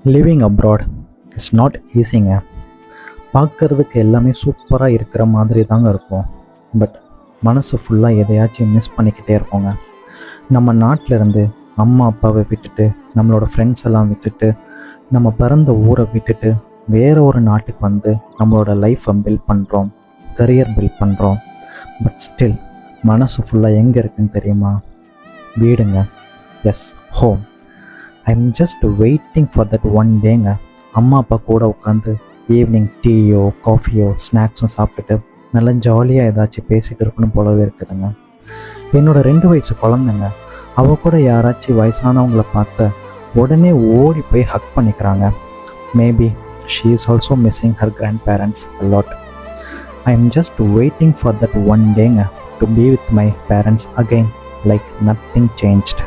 Living abroad it's not ஈஸிங்க. பார்க்குறதுக்கு எல்லாமே சூப்பராக இருக்கிற மாதிரி தாங்க இருக்கும். பட் மனசு ஃபுல்லாக எதையாச்சும் மிஸ் பண்ணிக்கிட்டே இருப்போங்க. நம்ம நாட்டில் இருந்து அம்மா அப்பாவை விட்டுட்டு, நம்மளோட ஃப்ரெண்ட்ஸ் எல்லாம் விட்டுட்டு, நம்ம பிறந்த ஊரை விட்டுட்டு வேறு ஒரு நாட்டுக்கு வந்து நம்மளோட லைஃப்பை பில்ட் பண்ணுறோம், கரியர் பில்ட் பண்ணுறோம். பட் ஸ்டில் மனசு ஃபுல்லாக எங்கே இருக்குன்னு தெரியுமா? வீடுங்க. Yes, home. I'm just waiting for that one டேங்க. அம்மா அப்பா கூட உட்காந்து ஈவினிங் டீயோ காஃபியோ ஸ்நாக்ஸும் சாப்பிட்டுட்டு நல்லா ஜாலியாக ஏதாச்சும் பேசிகிட்டு இருக்கணும் போலவே இருக்குதுங்க. என்னோடய 2 வயசு குழந்தைங்க, அவள் கூட யாராச்சும் வயசானவங்கள பார்த்து உடனே ஓடி போய் ஹக் பண்ணிக்கிறாங்க. Maybe she is also missing her grandparents a lot. I am just waiting for that one டேங்க to be with my parents again like nothing changed.